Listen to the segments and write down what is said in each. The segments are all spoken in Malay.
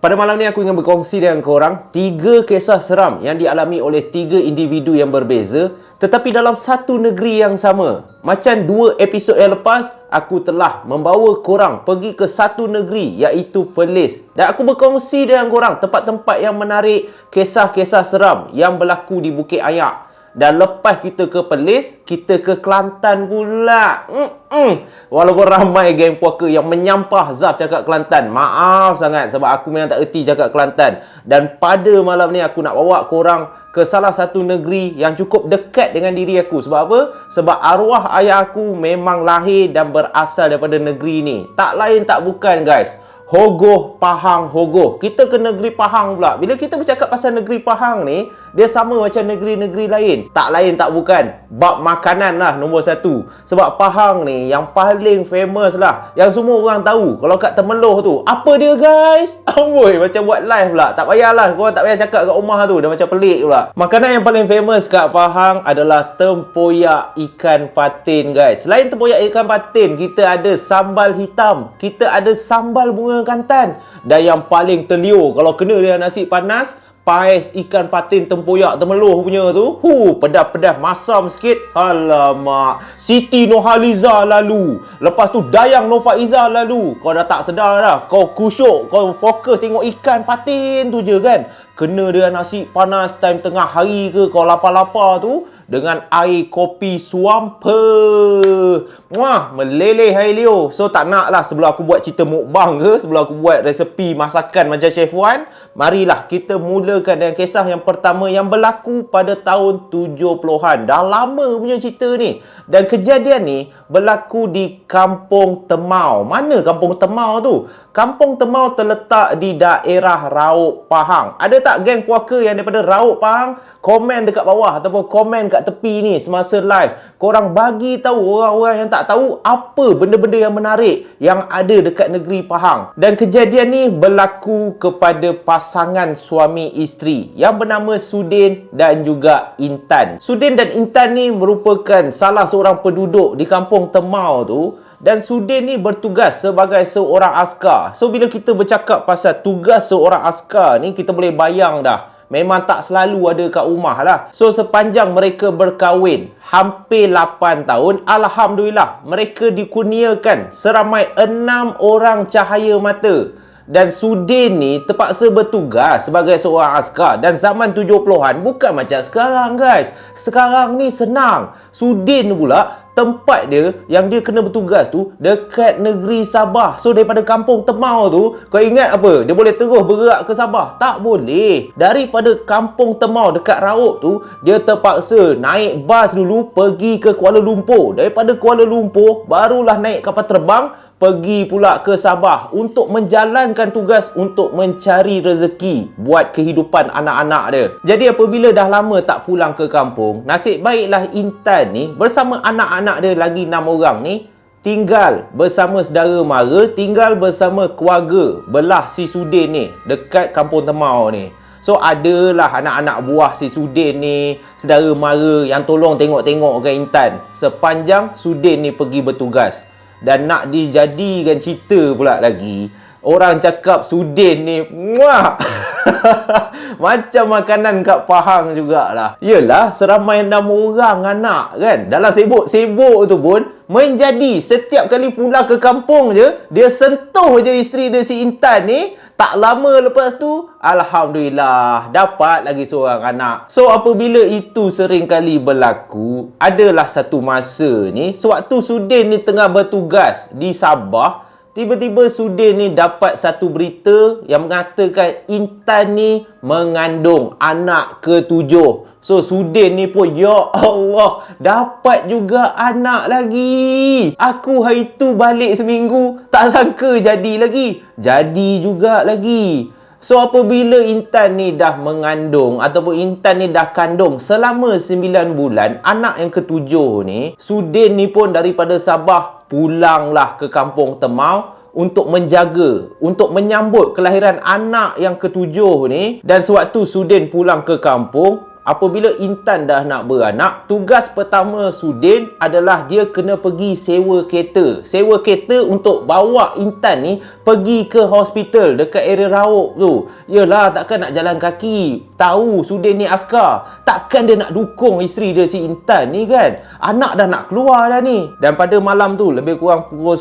Pada malam ni aku ingin berkongsi dengan korang 3 kisah seram yang dialami oleh 3 individu yang berbeza tetapi dalam satu negeri yang sama. Macam 2 episod yang lepas, aku telah membawa korang pergi ke satu negeri iaitu Perlis. Dan aku berkongsi dengan korang tempat-tempat yang menarik, kisah-kisah seram yang berlaku di Bukit Ayak. Dan lepas kita ke Perlis, kita ke Kelantan pula. Walaupun ramai geng puaka yang menyampah Zaf cakap Kelantan. Maaf sangat sebab aku memang tak erti cakap Kelantan. Dan pada malam ni aku nak bawa korang ke salah satu negeri yang cukup dekat dengan diri aku. Sebab apa? Sebab arwah ayah aku memang lahir dan berasal daripada negeri ni. Tak lain tak bukan guys, Hogoh, Pahang, Hogoh. Kita ke negeri Pahang pula. Bila kita bercakap pasal negeri Pahang ni, dia sama macam negeri-negeri lain. Tak lain tak bukan, bab makanan lah nombor 1. Sebab Pahang ni yang paling famous lah, yang semua orang tahu. Kalau kat Temeloh tu, apa dia guys? Amboi, macam buat live pula. Tak payahlah, korang tak payah cakap kat rumah tu. Dah macam pelik pula. Makanan yang paling famous kat Pahang adalah tempoyak ikan patin guys. Selain tempoyak ikan patin, kita ada sambal hitam, kita ada sambal bunga kantan. Dan yang paling terliur kalau kena dengan nasi panas, pais ikan patin tempoyak Temeloh punya tu. Pedas-pedas masam sikit. Alamak, Siti Nurhaliza lalu. Lepas tu Dayang Nurfaiza lalu. Kau dah tak sedar dah. Kau kusyuk, kau fokus tengok ikan patin tu je kan. Kena dengan nasi panas time tengah hari ke, kau lapar-lapar tu, dengan air kopi suampa. Meleleh air liur. So tak nak lah sebelum aku buat cerita mukbang ke, sebelum aku buat resepi masakan macam Chef Wan, marilah kita mulakan dengan kisah yang pertama yang berlaku pada tahun 70-an. Dah lama punya cerita ni. Dan kejadian ni berlaku di Kampung Temau. Mana Kampung Temau tu? Kampung Temau terletak di daerah Raub, Pahang. Ada tak geng puaka yang daripada Raub, Pahang? Komen dekat bawah ataupun komen kat tepi ni semasa live. Korang bagi tahu orang-orang yang tak tahu apa benda-benda yang menarik yang ada dekat negeri Pahang. Dan kejadian ni berlaku kepada pasangan suami isteri yang bernama Sudin dan juga Intan. Sudin dan Intan ni merupakan salah seorang penduduk di Kampung Temau tu. Dan Sudin ni bertugas sebagai seorang askar. So bila kita bercakap pasal tugas seorang askar ni, kita boleh bayang dah, memang tak selalu ada kat rumah lah. So sepanjang mereka berkahwin hampir 8 tahun, Alhamdulillah mereka dikurniakan seramai 6 orang cahaya mata. Dan Sudin ni terpaksa bertugas sebagai seorang askar. Dan zaman 70-an bukan macam sekarang guys. Sekarang ni senang. Sudin pula tempat dia yang dia kena bertugas tu dekat negeri Sabah. So daripada Kampung Temau tu, kau ingat apa? Dia boleh terus bergerak ke Sabah? Tak boleh. Daripada Kampung Temau dekat Raub tu, dia terpaksa naik bas dulu pergi ke Kuala Lumpur. Daripada Kuala Lumpur barulah naik kapal terbang pergi pula ke Sabah untuk menjalankan tugas untuk mencari rezeki buat kehidupan anak-anak dia. Jadi apabila dah lama tak pulang ke kampung, nasib baiklah Intan ni bersama anak-anak dia lagi 6 orang ni tinggal bersama saudara mara, tinggal bersama keluarga belah si Sudin ni dekat Kampung Temau ni. So adalah anak-anak buah si Sudin ni, saudara mara yang tolong tengok-tengok ke Intan sepanjang Sudin ni pergi bertugas. Dan nak dijadikan cerita pula lagi, orang cakap Sudin ni macam makanan kat Pahang jugalah. Yelah, seramai 6 orang anak kan. Dalam sibuk-sibuk tu pun menjadi setiap kali pulang ke kampung je, dia sentuh je isteri dia si Intan ni. Tak lama lepas tu, Alhamdulillah dapat lagi seorang anak. So apabila itu sering kali berlaku, adalah satu masa ni, sewaktu Sudin ni tengah bertugas di Sabah, tiba-tiba Sudin ni dapat satu berita yang mengatakan Intan ni mengandung anak ke-7. So Sudin ni pun, ya Allah, dapat juga anak lagi. Aku hari tu balik seminggu, tak sangka jadi lagi. Jadi juga lagi. So apabila Intan ni dah mengandung ataupun Intan ni dah kandung selama 9 bulan, anak yang ke-7 ni, Sudin ni pun daripada Sabah pulanglah ke Kampung Temau untuk menjaga, untuk menyambut kelahiran anak yang ke-7 ni. Dan sewaktu Sudin pulang ke kampung, apabila Intan dah nak beranak, tugas pertama Sudin adalah dia kena pergi sewa kereta. Sewa kereta untuk bawa Intan ni pergi ke hospital dekat area Raub tu. Yelah, takkan nak jalan kaki. Tahu Sudin ni askar, takkan dia nak dukung isteri dia si Intan ni kan. Anak dah nak keluar dah ni. Dan pada malam tu, lebih kurang pukul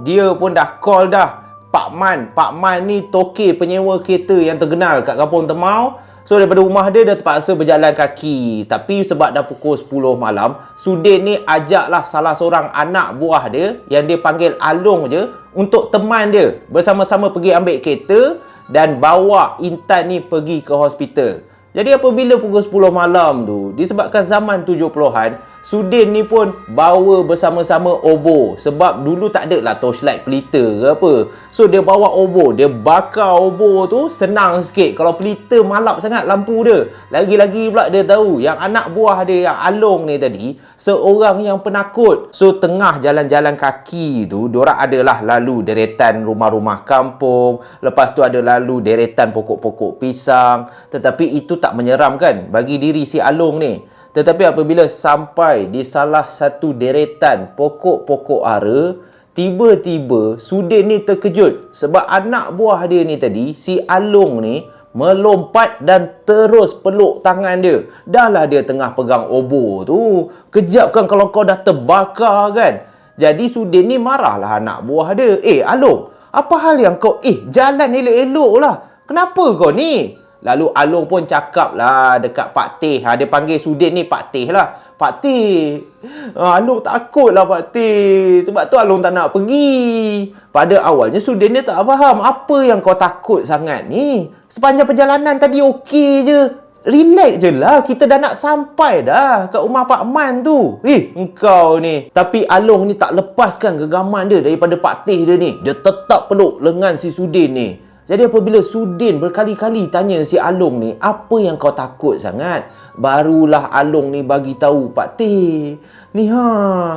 10, dia pun dah call dah Pak Man ni toke penyewa kereta yang terkenal kat Kampung Temau. So daripada rumah dia terpaksa berjalan kaki. Tapi sebab dah pukul 10 malam, Sudin ni ajaklah salah seorang anak buah dia yang dia panggil Along je untuk teman dia bersama-sama pergi ambil kereta dan bawa Intan ni pergi ke hospital. Jadi apabila pukul 10 malam tu, disebabkan zaman 70-an, Sudin ni pun bawa bersama-sama obor. Sebab dulu tak ada lah torchlight pelita ke apa. So dia bawa obor, dia bakar obor tu senang sikit. Kalau pelita malap sangat lampu dia. Lagi-lagi pula dia tahu yang anak buah dia yang Along ni tadi seorang yang penakut. So tengah jalan-jalan kaki tu, diorang adalah lalu deretan rumah-rumah kampung. Lepas tu ada lalu deretan pokok-pokok pisang. Tetapi itu tak menyeramkan bagi diri si Along ni. Tetapi apabila sampai di salah satu deretan pokok-pokok ara, tiba-tiba Sudin ni terkejut sebab anak buah dia ni tadi, si Along ni, melompat dan terus peluk tangan dia. Dah lah dia tengah pegang obor tu. Kejap kan kalau kau dah terbakar kan. Jadi Sudin ni marahlah anak buah dia. Along, apa hal yang kau jalan elok-elok lah. Kenapa kau ni? Lalu Along pun cakap lah dekat Pak Teh. Dia panggil Sudin ni Pak Teh lah. Pak Teh, Along takut lah Pak Teh. Sebab tu Along tak nak pergi. Pada awalnya Sudin ni tak faham. Apa yang kau takut sangat ni? Sepanjang perjalanan tadi okey je. Relax je lah. Kita dah nak sampai dah kat rumah Pak Man tu. Engkau ni. Tapi Along ni tak lepaskan genggaman dia daripada Pak Teh dia ni. Dia tetap peluk lengan si Sudin ni. Jadi apabila Sudin berkali-kali tanya si Along ni, apa yang kau takut sangat? Barulah Along ni bagi tahu, Pak Teh, ni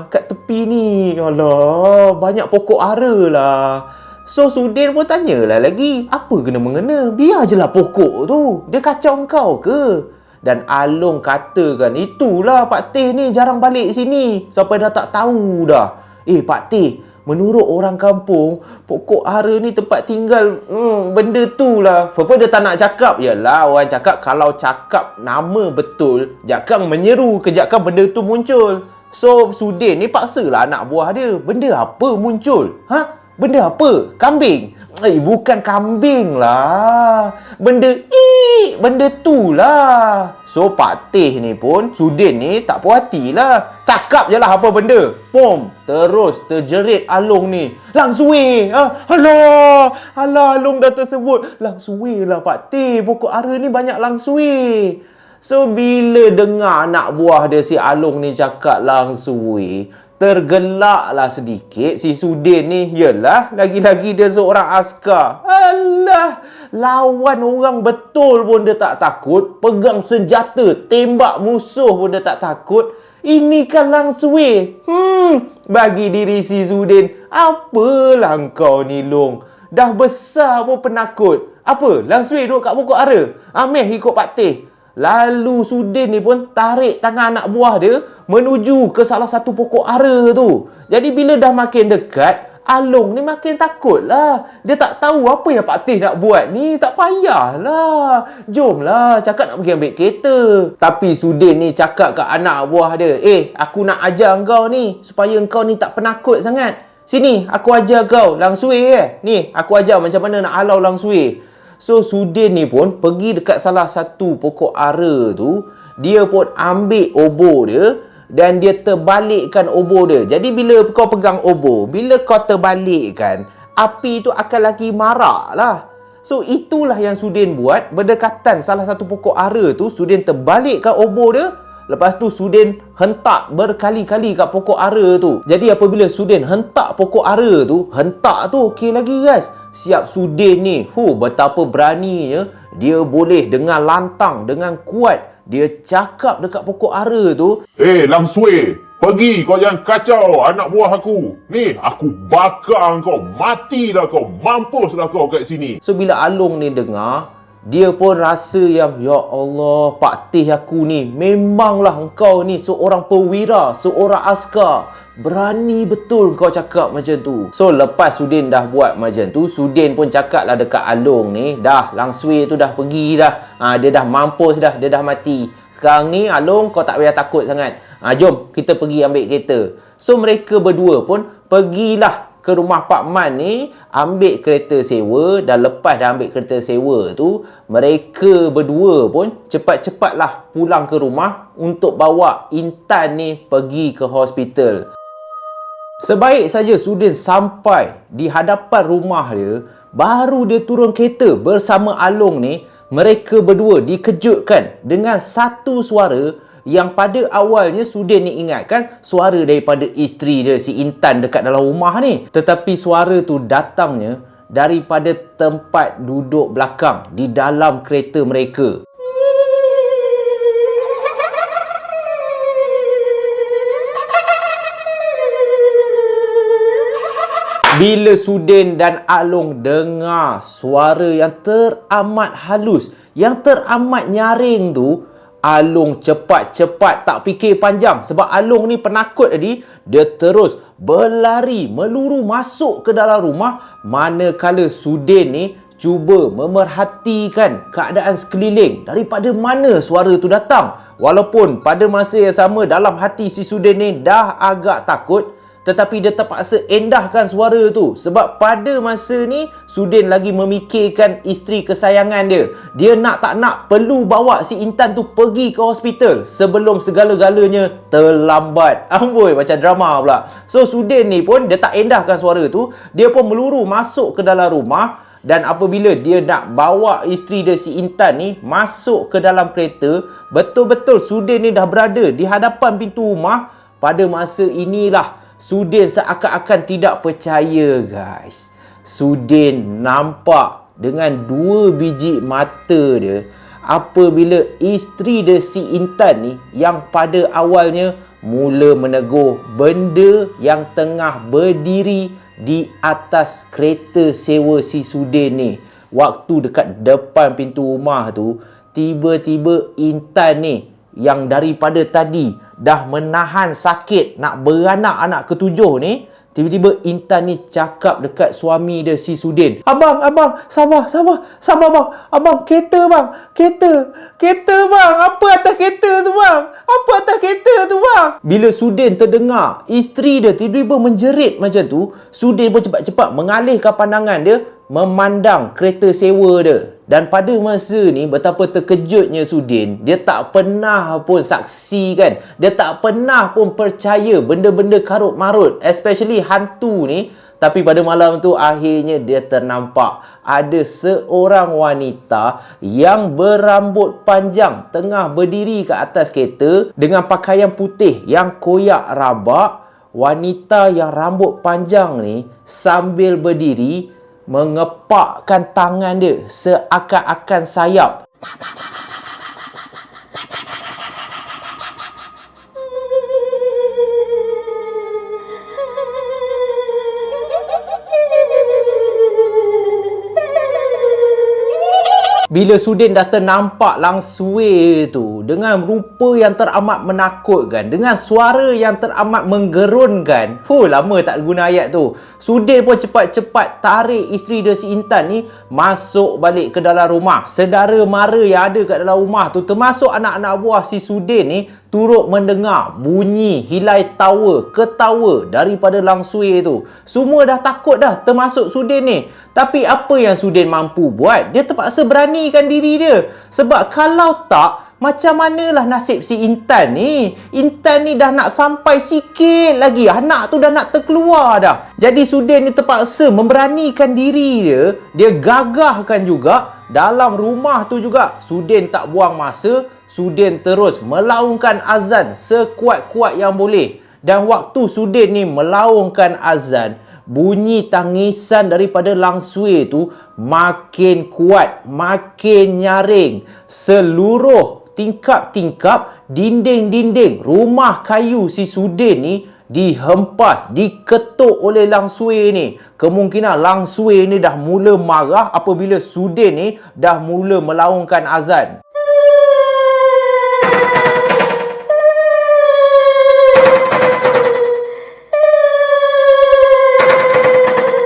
kat tepi ni, alah, banyak pokok ara lah. So Sudin pun tanyalah lagi, apa kena-mengena? Biar je lah pokok tu. Dia kacau kau ke? Dan Along katakan, itulah Pak Teh ni jarang balik sini. Sampai dah tak tahu dah. Pak Teh, menurut orang kampung, pokok ara ni tempat tinggal benda tu lah. Apa dia tak nak cakap? Yalah, orang cakap kalau cakap nama betul, jakang menyeru, kejakkan benda tu muncul. So Sudin ni paksalah anak buah dia. Benda apa muncul? Benda apa? Kambing? Bukan kambing lah. Benda tu lah. So Pak Teh ni pun, Sudin ni tak puas hati lah. Cakap je lah apa benda. Terus terjerit Along ni. Lang suwe. Alah, Along dah tersebut. Lang suwe lah Pak Teh. Pokok ara ni banyak lang suwe. So bila dengar anak buah dia si Along ni cakap lang suwe, tergelaklah sedikit si Sudin ni. Yelah, lagi-lagi dia seorang askar. Alah, lawan orang betul pun dia tak takut. Pegang senjata, tembak musuh pun dia tak takut. Ini kan lang suwe. Bagi diri si Sudin, apalah kau ni Long. Dah besar pun penakut. Apa? Lang suwe duduk kat pokok ara? Ameh ikut Pak Teh. Lalu Sudin ni pun tarik tangan anak buah dia menuju ke salah satu pokok ara tu. Jadi bila dah makin dekat, Along ni makin takut lah. Dia tak tahu apa yang Pak Teh nak buat ni. Tak payahlah. Jomlah, cakap nak pergi ambil kereta. Tapi Sudin ni cakap kat anak buah dia, aku nak ajar kau ni supaya kau ni tak penakut sangat. Sini, aku ajar kau lang suwe. Ni, aku ajar macam mana nak halau lang suwe. So Sudin ni pun pergi dekat salah satu pokok ara tu. Dia pun ambil obor dia dan dia terbalikkan obor dia. Jadi bila kau pegang obor, bila kau terbalikkan, api tu akan lagi marak lah. So itulah yang Sudin buat. Berdekatan salah satu pokok ara tu, Sudin terbalikkan obor dia. Lepas tu Sudin hentak berkali-kali kat pokok ara tu. Jadi apabila Sudin hentak pokok ara tu, hentak tu okey lagi guys. Siap Sudin ni, betapa beraninya dia boleh dengan lantang, dengan kuat dia cakap dekat pokok ara tu. Lang suwe, pergi kau jangan kacau anak buah aku. Ni, aku bakar kau, matilah kau, mampuslah kau kat sini. So bila Along ni dengar, dia pun rasa yang, ya Allah, Pak Teh aku ni, memanglah engkau ni seorang perwira, seorang askar. Berani betul kau cakap macam tu. So lepas Sudin dah buat macam tu, Sudin pun cakap lah dekat Along ni, dah Lang Sui tu dah pergi dah. Dia dah mampus dah, dia dah mati. Sekarang ni Along, kau tak payah takut sangat. Jom kita pergi ambil kereta. So mereka berdua pun pergilah ke rumah Pak Man ni, ambil kereta sewa. Dan lepas dah ambil kereta sewa tu, mereka berdua pun cepat-cepatlah pulang ke rumah untuk bawa Intan ni pergi ke hospital. Sebaik saja Sudin sampai di hadapan rumah dia, baru dia turun kereta bersama Along ni, mereka berdua dikejutkan dengan satu suara yang pada awalnya Sudin ni ingatkan suara daripada isteri dia si Intan dekat dalam rumah ni. Tetapi suara tu datangnya daripada tempat duduk belakang di dalam kereta mereka. Bila Sudin dan Along dengar suara yang teramat halus, yang teramat nyaring tu, Along cepat-cepat tak fikir panjang. Sebab Along ni penakut tadi, dia terus berlari meluru masuk ke dalam rumah. Manakala Sudin ni cuba memerhatikan keadaan sekeliling, daripada mana suara tu datang. Walaupun pada masa yang sama dalam hati si Sudin ni dah agak takut, tetapi dia terpaksa endahkan suara tu. Sebab pada masa ni Sudin lagi memikirkan isteri kesayangan dia. Dia nak tak nak perlu bawa si Intan tu pergi ke hospital sebelum segala-galanya terlambat. Amboi, macam drama pula. So Sudin ni pun dia tak endahkan suara tu. Dia pun meluru masuk ke dalam rumah. Dan apabila dia nak bawa isteri dia si Intan ni masuk ke dalam kereta, betul-betul Sudin ni dah berada di hadapan pintu rumah. Pada masa inilah Sudin seakan-akan tidak percaya, guys. Sudin nampak dengan dua biji mata dia apabila isteri dia si Intan ni, yang pada awalnya mula menegur benda yang tengah berdiri di atas kereta sewa si Sudin ni. Waktu dekat depan pintu rumah tu, tiba-tiba Intan ni yang daripada tadi dah menahan sakit nak beranak anak ketujuh ni, tiba-tiba Intan ni cakap dekat suami dia si Sudin, Abang, sabar bang. Abang, kereta bang. Kereta bang. Apa atas kereta tu bang? Bila Sudin terdengar isteri dia tiba-tiba menjerit macam tu, Sudin pun cepat-cepat mengalihkan pandangan dia memandang kereta sewa dia. Dan pada masa ni betapa terkejutnya Sudin. Dia tak pernah pun saksikan, dia tak pernah pun percaya benda-benda karut-marut, especially hantu ni. Tapi pada malam tu akhirnya dia ternampak ada seorang wanita yang berambut panjang tengah berdiri ke atas kereta dengan pakaian putih yang koyak rabak. Wanita yang rambut panjang ni sambil berdiri mengepakkan tangan dia seakan-akan sayap. Bila Sudin dah ternampak Lang Sui tu dengan rupa yang teramat menakutkan, dengan suara yang teramat menggerunkan. Lama tak guna ayat tu. Sudin pun cepat-cepat tarik isteri dia si Intan ni masuk balik ke dalam rumah. Sedara mara yang ada kat dalam rumah tu, termasuk anak-anak buah si Sudin ni, turut mendengar bunyi hilai ketawa daripada Lang Sui tu. Semua dah takut dah, termasuk Sudin ni. Tapi apa yang Sudin mampu buat? Dia terpaksa beranikan diri dia. Sebab kalau tak, macam manalah nasib si Intan ni? Intan ni dah nak sampai sikit lagi, anak tu dah nak terkeluar dah. Jadi Sudin ni terpaksa memberanikan diri dia. Dia gagahkan juga dalam rumah tu juga. Sudin tak buang masa. Sudin terus melaungkan azan sekuat-kuat yang boleh. Dan waktu Sudin ni melaungkan azan, bunyi tangisan daripada Lang Sui tu makin kuat, makin nyaring. Seluruh tingkap-tingkap, dinding-dinding rumah kayu si Sudin ni dihempas, diketuk oleh Lang Sui ni. Kemungkinan Lang Sui ni dah mula marah apabila Sudin ni dah mula melaungkan azan.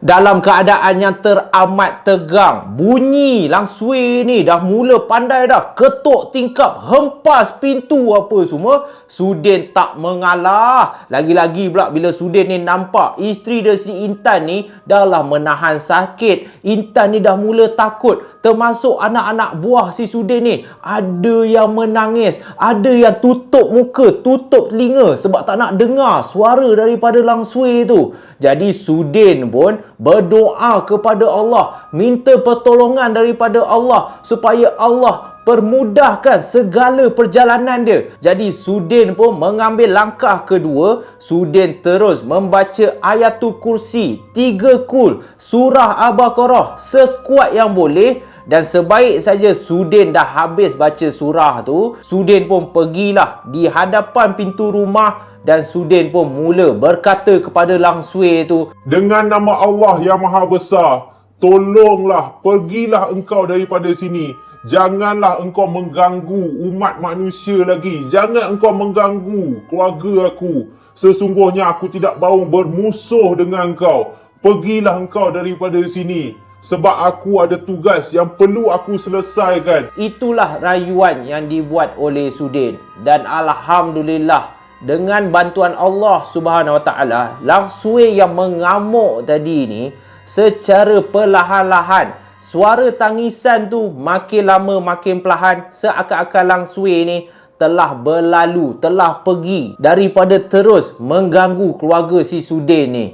Dalam keadaan yang teramat tegang, bunyi Lang Sui ni dah mula pandai dah. Ketuk tingkap, hempas pintu apa semua. Sudin tak mengalah. Lagi-lagi pula bila Sudin ni nampak isteri dia si Intan ni dah lah menahan sakit. Intan ni dah mula takut. Termasuk anak-anak buah si Sudin ni. Ada yang menangis. Ada yang tutup muka, tutup telinga sebab tak nak dengar suara daripada Lang Sui tu. Jadi Sudin pun berdoa kepada Allah, minta pertolongan daripada Allah supaya Allah permudahkan segala perjalanan dia. Jadi Sudin pun mengambil langkah kedua. Sudin terus membaca ayatul kursi 3 kul, surah Al-Baqarah sekuat yang boleh. Dan sebaik saja Sudin dah habis baca surah tu, Sudin pun pergilah di hadapan pintu rumah dan Sudin pun mula berkata kepada Lang Sui tu, Dengan nama Allah yang Maha Besar, tolonglah, pergilah engkau daripada sini. Janganlah engkau mengganggu umat manusia lagi. Jangan engkau mengganggu keluarga aku. Sesungguhnya aku tidak mahu bermusuh dengan engkau. Pergilah engkau daripada sini. Sebab aku ada tugas yang perlu aku selesaikan. Itulah rayuan yang dibuat oleh Sudin. Dan Alhamdulillah, dengan bantuan Allah Subhanahu Wa Taala, Lang Sui yang mengamuk tadi ni secara perlahan-lahan, suara tangisan tu makin lama makin perlahan, seakan-akan Lang Sui ni telah berlalu, telah pergi daripada terus mengganggu keluarga si Sudin ni.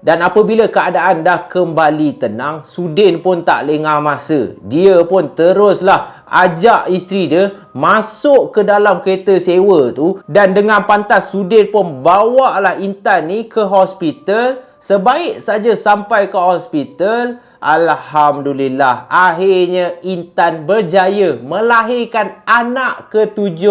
Dan apabila keadaan dah kembali tenang, Sudin pun tak lengah masa. Dia pun teruslah ajak isteri dia masuk ke dalam kereta sewa tu. Dan dengan pantas Sudin pun bawa lah Intan ni ke hospital. Sebaik saja sampai ke hospital, Alhamdulillah, akhirnya Intan berjaya melahirkan anak ke-7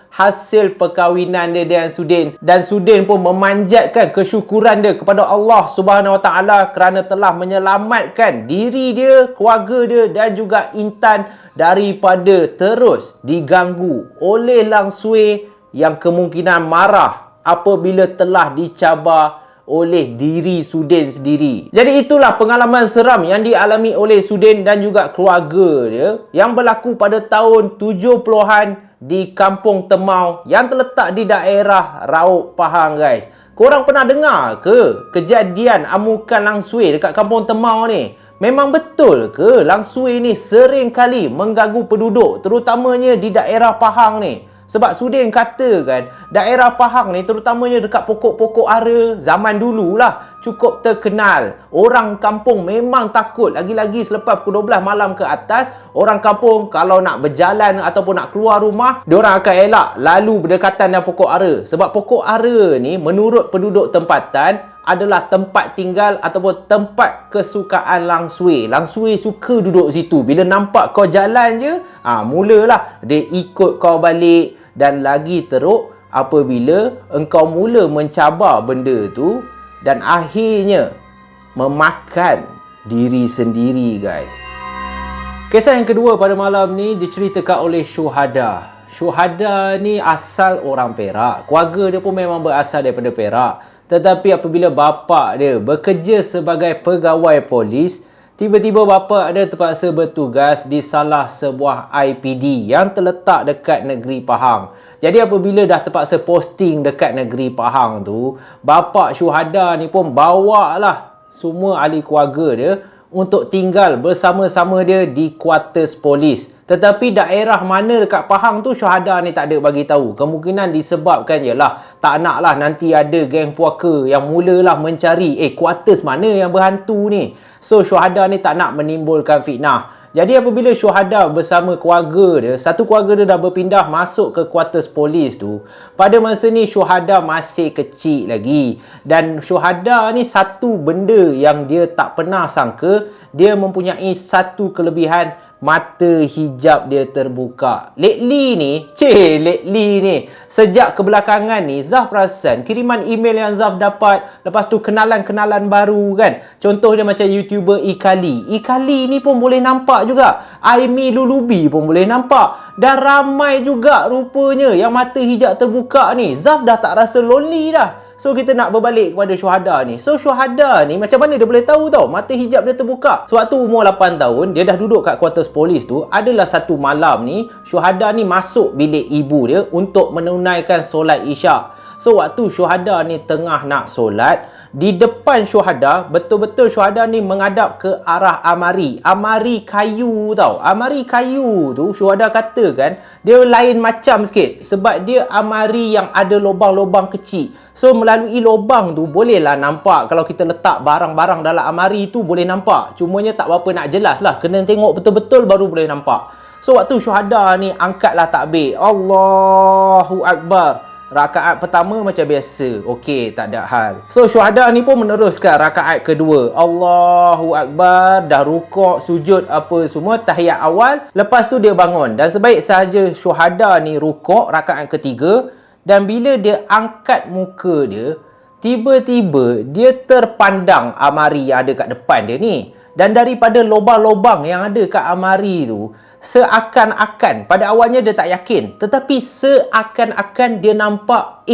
hasil perkahwinan dia dengan Sudin. Dan Sudin pun memanjatkan kesyukuran dia kepada Allah Subhanahu Wa Taala kerana telah menyelamatkan diri dia, keluarga dia dan juga Intan daripada terus diganggu oleh Lang Sui yang kemungkinan marah apabila telah dicabar oleh diri Sudin sendiri. Jadi itulah pengalaman seram yang dialami oleh Sudin dan juga keluarga dia yang berlaku pada tahun 70-an di Kampung Temau yang terletak di daerah Raub Pahang, guys. Korang pernah dengar ke kejadian amukan Lang Sui dekat Kampung Temau ni? Memang betul ke Lang Sui ni sering kali mengganggu penduduk, terutamanya di daerah Pahang ni? Sebab Sudin katakan daerah Pahang ni terutamanya dekat pokok-pokok ara zaman dululah cukup terkenal. Orang kampung memang takut. Lagi-lagi selepas pukul 12 malam ke atas, orang kampung kalau nak berjalan ataupun nak keluar rumah, diorang akan elak lalu berdekatan dengan pokok ara. Sebab pokok ara ni menurut penduduk tempatan adalah tempat tinggal ataupun tempat kesukaan Lang Sui. Lang Sui suka duduk situ. Bila nampak kau jalan je, mulalah dia ikut kau balik. Dan lagi teruk apabila engkau mula mencabar benda tu dan akhirnya memakan diri sendiri, guys. Kisah yang kedua pada malam ni diceritakan oleh Syuhada. Syuhada ni asal orang Perak. Keluarga dia pun memang berasal daripada Perak. Tetapi apabila bapa dia bekerja sebagai pegawai polis, tiba-tiba bapa dia terpaksa bertugas di salah sebuah IPD yang terletak dekat negeri Pahang. Jadi apabila dah terpaksa posting dekat negeri Pahang tu, bapa Syuhada ni pun bawalah semua ahli keluarga dia untuk tinggal bersama-sama dia di kuartus polis. Tetapi daerah mana dekat Pahang tu Syuhada ni tak ada bagi tahu. Kemungkinan disebabkan ialah tak naklah nanti ada geng puaka yang mulalah mencari kuartus mana yang berhantu ni. So Syuhada ni tak nak menimbulkan fitnah. Jadi apabila Syuhada bersama keluarga dia, satu keluarga dia dah berpindah masuk ke kuartus polis tu. Pada masa ni Syuhada masih kecil lagi. Dan Syuhada ni satu benda yang dia tak pernah sangka, dia mempunyai satu kelebihan, mata hijab dia terbuka. Lately ni, sejak kebelakangan ni, Zaf perasan kiriman email yang Zaf dapat, lepas tu kenalan-kenalan baru kan. Contoh dia macam YouTuber Ikali. Ikali ni pun boleh nampak juga. Aimi Lulubi pun boleh nampak. Dan ramai juga rupanya yang mata hijab terbuka ni. Zaf dah tak rasa lonely dah. So kita nak berbalik kepada Syuhada ni. So Syuhada ni macam mana dia boleh tahu tau mata hijab dia terbuka? Sewaktu umur 8 tahun, dia dah duduk kat quarters polis tu. Adalah satu malam ni, Syuhada ni masuk bilik ibu dia untuk menunaikan solat Isyak. So waktu Syuhada ni tengah nak solat, di depan Syuhada, betul-betul Syuhada ni menghadap ke arah amari. Amari kayu tau. Amari kayu tu Syuhada katakan dia lain macam sikit sebab dia amari yang ada lubang-lubang kecil. So melalui lubang tu bolehlah nampak. Kalau kita letak barang-barang dalam amari tu boleh nampak. Cumanya tak berapa nak jelas lah. Kena tengok betul-betul baru boleh nampak. So waktu Syuhada ni angkatlah takbir. Allahu Akbar. Rakaat pertama macam biasa. Okey, tak ada hal. So Syuhada ni pun meneruskan rakaat kedua. Allahu Akbar. Dah rukuk, sujud apa semua, tahiyat awal. Lepas tu dia bangun. Dan sebaik sahaja Syuhada ni rukuk rakaat ketiga, dan bila dia angkat muka dia, tiba-tiba dia terpandang amari yang ada kat depan dia ni. Dan daripada lubang-lubang yang ada kat amari tu, seakan-akan, pada awalnya dia tak yakin, tetapi seakan-akan dia nampak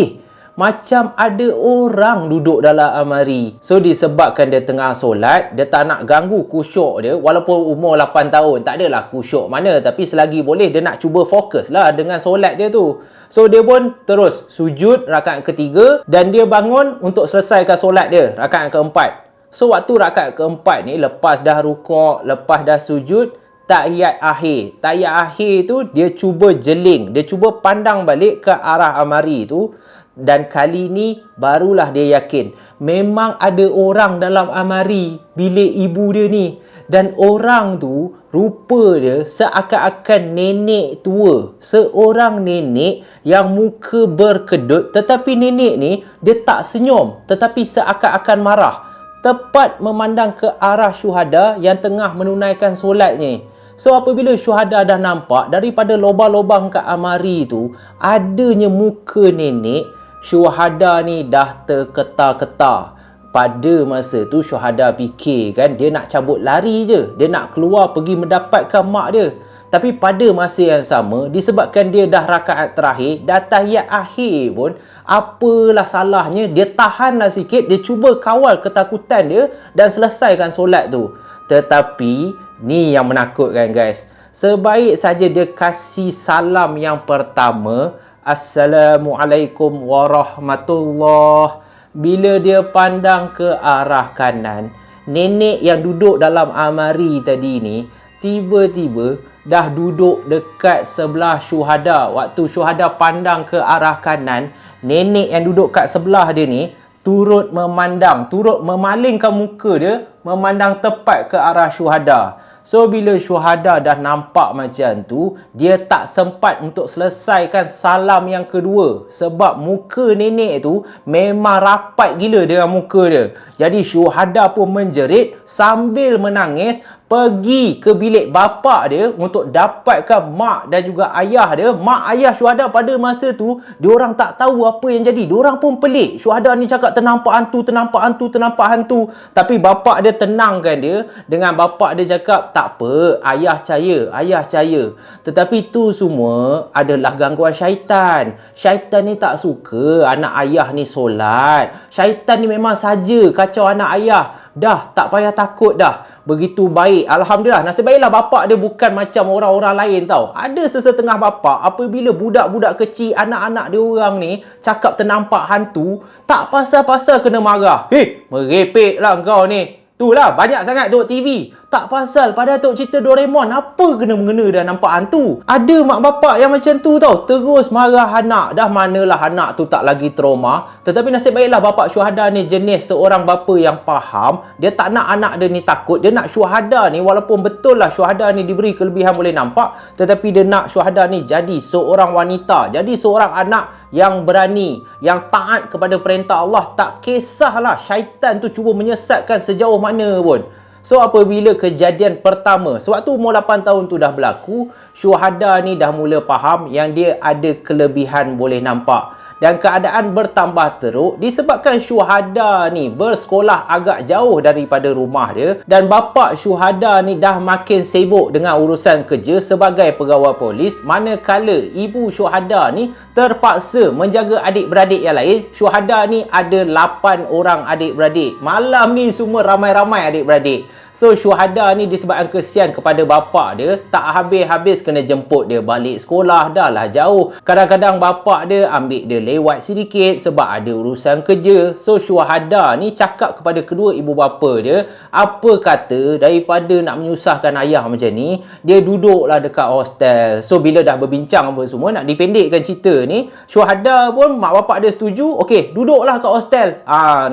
macam ada orang duduk dalam amari. So disebabkan dia tengah solat, dia tak nak ganggu khusyuk dia. Walaupun umur 8 tahun, tak adalah khusyuk mana, tapi selagi boleh dia nak cuba fokus lah dengan solat dia tu. So dia pun terus sujud rakaat ketiga, dan dia bangun untuk selesaikan solat dia rakaat keempat. So waktu rakaat keempat ni, lepas dah rukuk, lepas dah sujud, tahiyat akhir. Tahiyat akhir tu dia cuba jeling, dia cuba pandang balik ke arah amari tu, dan kali ni barulah dia yakin memang ada orang dalam amari bilik ibu dia ni. Dan orang tu rupa dia seakan-akan nenek tua, seorang nenek yang muka berkedut, tetapi nenek ni dia tak senyum tetapi seakan-akan marah, tepat memandang ke arah Syuhada yang tengah menunaikan solat ni. So apabila Syuhada dah nampak daripada lubang-lubang kat amari tu adanya muka nenek, Syuhada ni dah terketar-ketar. Pada masa tu Syuhada fikir kan, dia nak cabut lari je, dia nak keluar pergi mendapatkan mak dia. Tapi pada masa yang sama, disebabkan dia dah rakaat terakhir, dah tahiyat akhir pun, apalah salahnya dia tahanlah sikit, dia cuba kawal ketakutan dia dan selesaikan solat tu. Tetapi ni yang menakutkan guys. Sebaik saja dia kasih salam yang pertama, Assalamualaikum warahmatullahi. Bila dia pandang ke arah kanan, nenek yang duduk dalam amari tadi ni tiba-tiba dah duduk dekat sebelah Syuhada. Waktu Syuhada pandang ke arah kanan, nenek yang duduk kat sebelah dia ni turut memandang, turut memalingkan muka dia memandang tepat ke arah Syuhada. So bila Syuhada dah nampak macam tu, dia tak sempat untuk selesaikan salam yang kedua sebab muka nenek tu memang rapat gila dengan muka dia. Jadi Syuhada pun menjerit sambil menangis, pergi ke bilik bapa dia untuk dapatkan mak dan juga ayah dia. Mak ayah Syuhada pada masa tu, diorang tak tahu apa yang jadi. Diorang pun pelik. Syuhada ni cakap ternampak hantu, ternampak hantu, ternampak hantu. Tapi bapa dia tenangkan dia dengan bapa dia cakap, tak apa, ayah percaya, ayah percaya. Tetapi tu semua adalah gangguan syaitan. Syaitan ni tak suka anak ayah ni solat. Syaitan ni memang saja kacau anak ayah. Dah, tak payah takut dah. Begitu baik. Alhamdulillah. Nasib baiklah bapak dia bukan macam orang-orang lain tau. Ada sesetengah bapak, apabila budak-budak kecil, anak-anak dia orang ni cakap ternampak hantu, tak pasal-pasal kena marah. Merepek lah kau ni. Itulah, banyak sangat tengok TV. Tak pasal, padahal tengok cerita Doraemon, apa kena mengena dah nampak hantu? Ada mak bapak yang macam tu tau, terus marah anak. Dah manalah anak tu tak lagi trauma. Tetapi nasib baiklah bapak Syuhada ni jenis seorang bapa yang faham. Dia tak nak anak dia ni takut. Dia nak Syuhada ni, walaupun betul lah Syuhada ni diberi kelebihan boleh nampak, tetapi dia nak Syuhada ni jadi seorang wanita, jadi seorang anak yang berani, yang taat kepada perintah Allah. Tak kisahlah syaitan tu cuba menyesatkan sejauh mana pun. So apabila kejadian pertama, sewaktu umur 8 tahun tu dah berlaku, syuhada ni dah mula faham yang dia ada kelebihan boleh nampak. Dan keadaan bertambah teruk disebabkan syuhada ni bersekolah agak jauh daripada rumah dia, dan bapa syuhada ni dah makin sibuk dengan urusan kerja sebagai pegawai polis, manakala ibu syuhada ni terpaksa menjaga adik-beradik yang lain. Syuhada ni ada 8 orang adik-beradik. Malam ni semua ramai-ramai adik-beradik. So syuhada ni disebabkan kesian kepada bapa dia, tak habis-habis kena jemput dia balik sekolah, dah lah jauh. Kadang-kadang bapa dia ambil dia lewat sedikit sebab ada urusan kerja. So syuhada ni cakap kepada kedua ibu bapa dia, apa kata daripada nak menyusahkan ayah macam ni, dia duduklah dekat hostel. So bila dah berbincang apa semua, nak dipendekkan cerita ni, syuhada pun mak bapak dia setuju, okey duduklah kat hostel.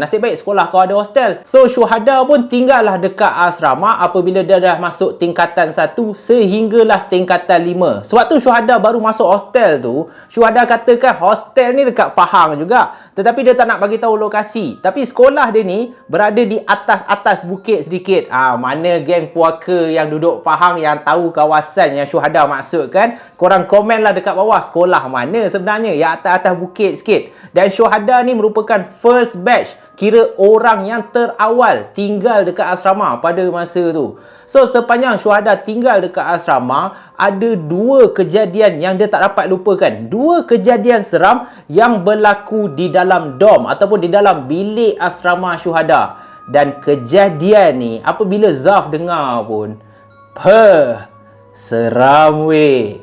Nasib baik sekolah kau ada hostel. So syuhada pun tinggallah dekat asrama apabila dia dah masuk tingkatan 1 sehinggalah tingkatan 5. Sewaktu syuhada baru masuk hostel tu, syuhada katakan hostel ni dekat Pahang juga, tetapi dia tak nak bagi tahu lokasi. Tapi sekolah dia ni berada di atas bukit sedikit. Mana geng puaka yang duduk Pahang yang tahu kawasan yang syuhada maksudkan, korang komenlah dekat bawah sekolah mana sebenarnya yang atas bukit sikit. Dan syuhada ni merupakan first batch, kira orang yang terawal tinggal dekat asrama pada masa tu. So sepanjang syuhada tinggal dekat asrama, ada 2 kejadian yang dia tak dapat lupakan. 2 kejadian seram yang berlaku di dalam dom ataupun di dalam bilik asrama syuhada. Dan kejadian ni apabila Zaf dengar pun, seram weh.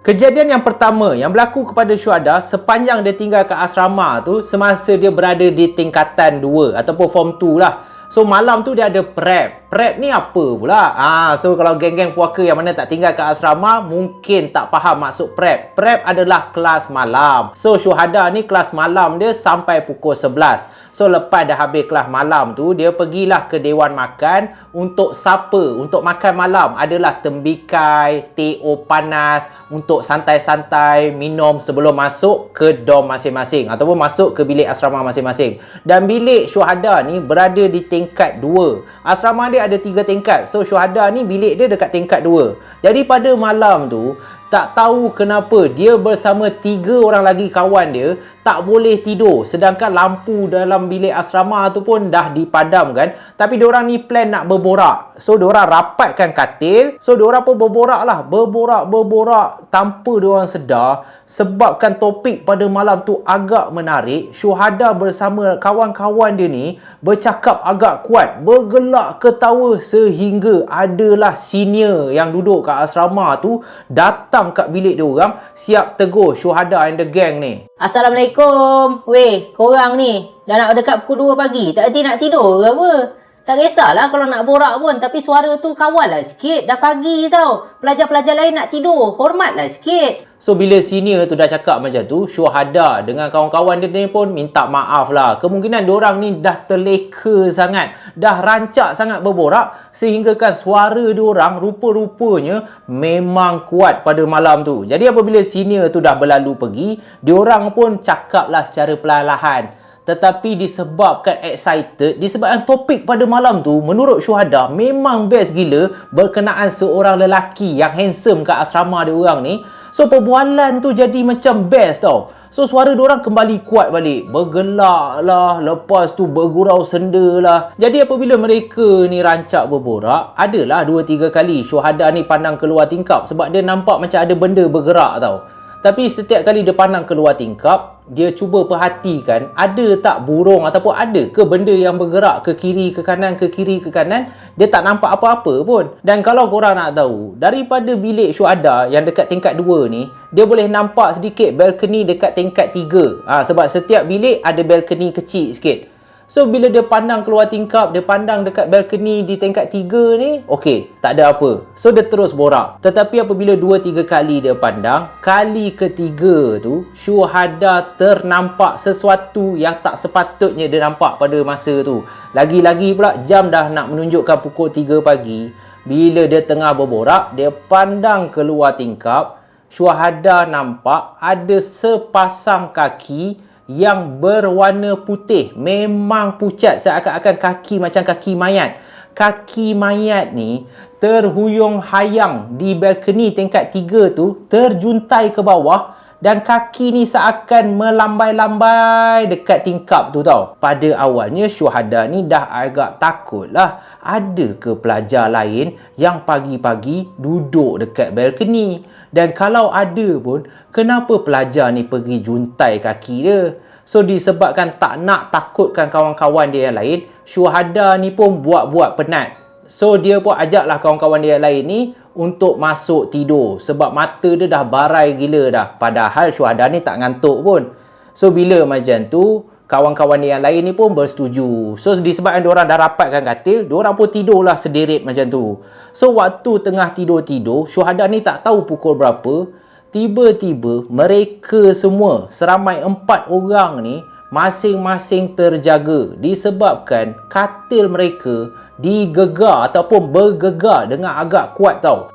Kejadian yang pertama yang berlaku kepada syuhada sepanjang dia tinggal kat asrama tu, semasa dia berada di tingkatan 2 ataupun form 2 lah. So malam tu dia ada prep. Prep ni apa pula? So kalau geng-geng puaka yang mana tak tinggal kat asrama mungkin tak faham maksud prep. Prep adalah kelas malam. So syuhada ni kelas malam dia sampai pukul 11. So lepas dah habis kelas malam tu, dia pergilah ke dewan makan untuk supper, untuk makan malam. Adalah tembikai, teh panas untuk santai-santai minum sebelum masuk ke dom masing-masing ataupun masuk ke bilik asrama masing-masing. Dan bilik syuhada ni berada di tingkat 2. Asrama dia ada 3 tingkat. So syuhada ni bilik dia dekat tingkat 2. Jadi pada malam tu, tak tahu kenapa dia bersama 3 orang lagi kawan dia tak boleh tidur, sedangkan lampu dalam bilik asrama tu pun dah dipadamkan. Tapi diorang ni plan nak berborak. So diorang rapatkan katil. So diorang pun berborak lah, berborak tanpa diorang sedar, sebabkan topik pada malam tu agak menarik. Syuhada bersama kawan-kawan dia ni bercakap agak kuat, bergelak ketawa, sehingga adalah senior yang duduk kat asrama tu datang kat bilik dia orang, siap tegur syuhada and the gang ni. Assalamualaikum. Weh, korang ni dah nak dekat pukul 2 pagi, tak erti nak tidur ke apa? Tak kisahlah kalau nak borak pun, tapi suara tu kawallah sikit. Dah pagi tau. Pelajar-pelajar lain nak tidur, hormatlah sikit. So bila senior tu dah cakap macam tu, syuhada dengan kawan-kawan dia ni pun minta maaf lah. Kemungkinan diorang ni dah terleka sangat, dah rancak sangat berborak, sehinggakan suara diorang rupa-rupanya memang kuat pada malam tu. Jadi apabila senior tu dah berlalu pergi, diorang pun cakaplah secara perlahan. Tetapi disebabkan excited, disebabkan topik pada malam tu menurut syuhada memang best gila berkenaan seorang lelaki yang handsome kat asrama dia orang ni. So perbualan tu jadi macam best tau. So suara diorang kembali kuat balik, bergelak lah, lepas tu bergurau senda lah. Jadi apabila mereka ni rancak berborak, adalah 2-3 kali syuhada ni pandang keluar tingkap sebab dia nampak macam ada benda bergerak tau. Tapi setiap kali dia pandang keluar tingkap, dia cuba perhatikan ada tak burung ataupun ada ke benda yang bergerak ke kiri ke kanan, ke kiri ke kanan. Dia tak nampak apa-apa pun. Dan kalau korang nak tahu, daripada bilik syuhada yang dekat tingkat 2 ni, dia boleh nampak sedikit balkoni dekat tingkat 3. Sebab setiap bilik ada balkoni kecil sikit. So bila dia pandang keluar tingkap, dia pandang dekat balkoni di tingkat 3 ni, okey, tak ada apa. So dia terus borak. Tetapi apabila 2-3 kali dia pandang, kali ketiga tu syuhada ternampak sesuatu yang tak sepatutnya dia nampak pada masa tu. Lagi-lagi pula jam dah nak menunjukkan pukul 3 pagi. Bila dia tengah berborak, dia pandang keluar tingkap, syuhada nampak ada sepasang kaki yang berwarna putih. Memang pucat, seakan-akan kaki macam kaki mayat. kaki mayat ni terhuyung hayang di balkoni tingkat 3 tu, terjuntai ke bawah dan kaki ni seakan melambai-lambai dekat tingkap tu tau. Pada awalnya syuhada ni dah agak takut lah. Ada ke pelajar lain yang pagi-pagi duduk dekat balkoni? Dan kalau ada pun, kenapa pelajar ni pergi juntai kaki dia? So disebabkan tak nak takutkan kawan-kawan dia yang lain, syuhada ni pun buat-buat penat. So dia pun ajaklah kawan-kawan dia yang lain ni untuk masuk tidur sebab mata dia dah barai gila dah. Padahal syuhada ni tak ngantuk pun. So bila macam tu, kawan-kawan dia yang lain ni pun bersetuju. So disebabkan diorang dah rapatkan katil, diorang pun tidurlah sederit macam tu. So waktu tengah tidur-tidur, syuhada ni tak tahu pukul berapa, tiba-tiba mereka semua seramai 4 orang ni masing-masing terjaga disebabkan katil mereka digegar ataupun bergegar dengan agak kuat tau.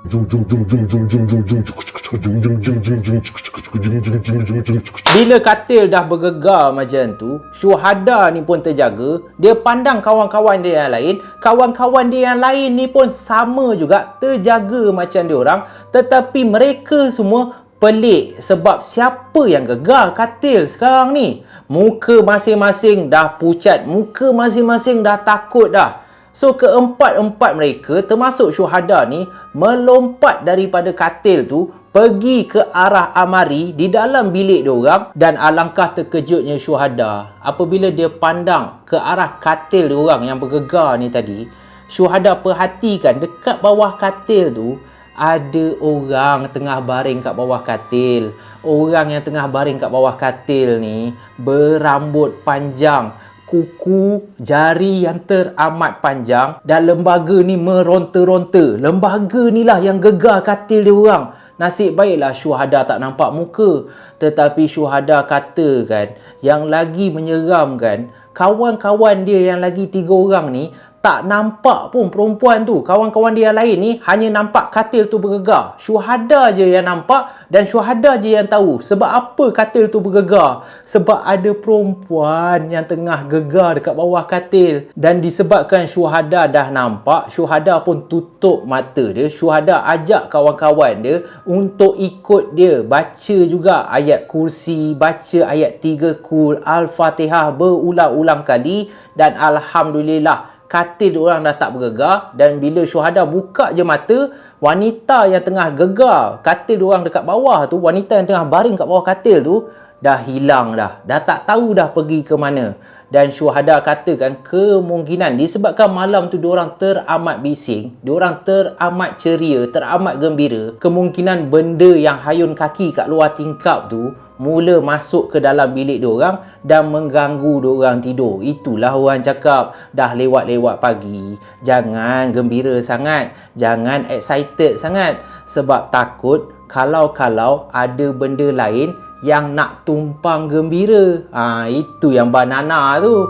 Bila katil dah bergegar macam tu, syuhada ni pun terjaga. Dia pandang kawan-kawan dia yang lain. Kawan-kawan dia yang lain ni pun sama juga terjaga macam dia orang. Tetapi mereka semua pelik sebab siapa yang gegar katil sekarang ni? Muka masing-masing dah pucat, muka masing-masing dah takut dah. So keempat-empat mereka termasuk syuhada ni melompat daripada katil tu pergi ke arah amari di dalam bilik diorang. Dan alangkah terkejutnya syuhada apabila dia pandang ke arah katil diorang yang bergegar ni tadi. Syuhada perhatikan dekat bawah katil tu ada orang tengah baring kat bawah katil. Orang yang tengah baring kat bawah katil ni berambut panjang, kuku jari yang teramat panjang dan lembaga ni meronta-ronta. Lembaga ni lah yang gegar katil dia orang. Nasib baiklah syuhada tak nampak muka. Tetapi syuhada katakan yang lagi menyeramkan, kawan-kawan dia yang lagi 3 orang ni tak nampak pun perempuan tu. Kawan-kawan dia yang lain ni hanya nampak katil tu bergegar. Syuhada je yang nampak dan syuhada je yang tahu. Sebab apa katil tu bergegar? Sebab ada perempuan yang tengah gegar dekat bawah katil. Dan disebabkan syuhada dah nampak, syuhada pun tutup mata dia. Syuhada ajak kawan-kawan dia untuk ikut dia. Baca juga ayat kursi, baca ayat 3 kul, Al-Fatihah berulang-ulang kali. Dan Alhamdulillah, katil diorang dah tak bergegar. Dan bila syuhada buka je mata, wanita yang tengah gegar katil diorang dekat bawah tu, wanita yang tengah baring kat bawah katil tu dah hilang dah. Dah tak tahu dah pergi ke mana. Dan syuhada katakan kemungkinan disebabkan malam tu diorang teramat bising, diorang teramat ceria, teramat gembira, kemungkinan benda yang hayun kaki kat luar tingkap tu mula masuk ke dalam bilik diorang dan mengganggu diorang tidur. Itulah orang cakap, dah lewat-lewat pagi, jangan gembira sangat, jangan excited sangat. Sebab takut kalau-kalau ada benda lain yang nak tumpang gembira. Itu yang banana tu.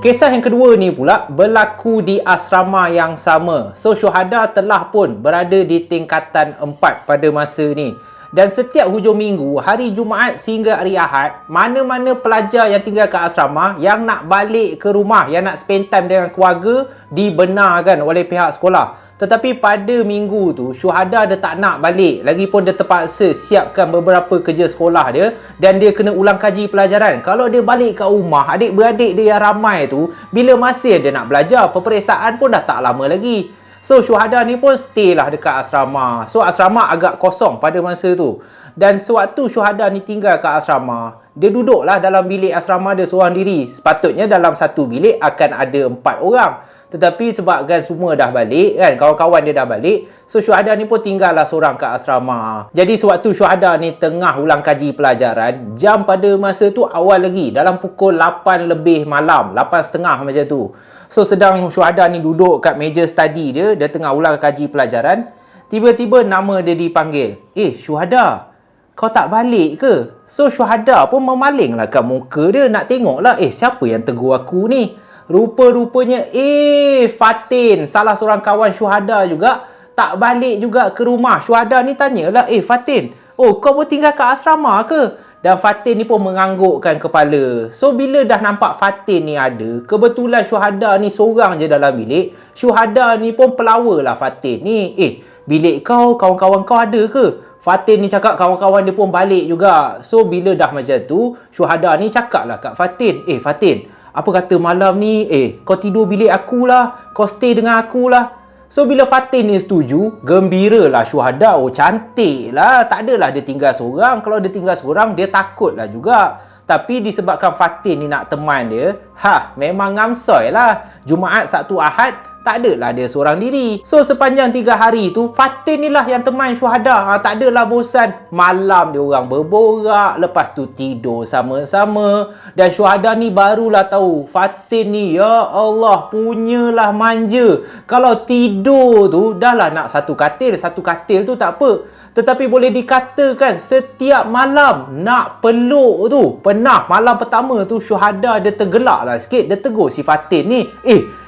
Kisah yang kedua ni pula berlaku di asrama yang sama. So syuhada telah pun berada di tingkatan 4 pada masa ni. Dan setiap hujung minggu, hari Jumaat sehingga hari Ahad, mana-mana pelajar yang tinggal kat asrama yang nak balik ke rumah, yang nak spend time dengan keluarga, dibenarkan oleh pihak sekolah. Tetapi pada minggu tu, syuhada dia tak nak balik. Lagipun dia terpaksa siapkan beberapa kerja sekolah dia dan dia kena ulang kaji pelajaran. Kalau dia balik kat rumah, adik-beradik dia yang ramai tu, bila masih dia nak belajar, peperiksaan pun dah tak lama lagi. So syuhada ni pun stay lah dekat asrama. So asrama agak kosong pada masa tu. Dan sewaktu syuhada ni tinggal kat asrama, dia duduklah dalam bilik asrama dia seorang diri. Sepatutnya dalam satu bilik akan ada 4 orang. Tetapi sebabkan semua dah balik kan, kawan-kawan dia dah balik, so syuhada ni pun tinggallah seorang kat asrama. Jadi sewaktu syuhada ni tengah ulang kaji pelajaran, jam pada masa tu awal lagi, dalam pukul 8 lebih malam, 8.30 macam tu. So sedang syuhada ni duduk kat meja study dia, dia tengah ulang kaji pelajaran, tiba-tiba nama dia dipanggil. Syuhada, kau tak balik ke? So syuhada pun memalinglah kat muka dia, nak tengoklah, siapa yang tegur aku ni? Rupa-rupanya Fatin, salah seorang kawan syuhada juga, tak balik juga ke rumah. Syuhada ni tanyalah, Fatin, kau pun tinggal kat asrama ke? Dan Fatin ni pun menganggukkan kepala. So bila dah nampak Fatin ni ada, kebetulan Syuhada ni seorang je dalam bilik. Syuhada ni pun pelawa lah Fatin ni. Bilik kau, kawan-kawan kau ada ke? Fatin ni cakap kawan-kawan dia pun balik juga. So bila dah macam tu, Syuhada ni cakap lah kat Fatin, Fatin, apa kata malam ni, kau tidur bilik aku lah, kau stay dengan aku lah. So bila Fatin ni setuju, gembira lah Syuhada. Oh cantik lah, tak adalah dia tinggal seorang. Kalau dia tinggal seorang, dia takut lah juga. Tapi disebabkan Fatin ni nak teman dia, memang ngamsoy lah. Jumaat, Sabtu, Ahad, tak adalah dia seorang diri. So sepanjang 3 hari tu, Fatin ni lah yang teman Syuhada. Tak adalah bosan. Malam dia orang berborak, lepas tu tidur sama-sama. Dan Syuhada ni barulah tahu, Fatin ni ya Allah punyalah manja. Kalau tidur tu dah lah nak satu katil tu tak apa. Tetapi boleh dikatakan setiap malam nak peluk tu. Pernah malam pertama tu Syuhada dia tergelak lah sikit. Dia tegur si Fatin ni,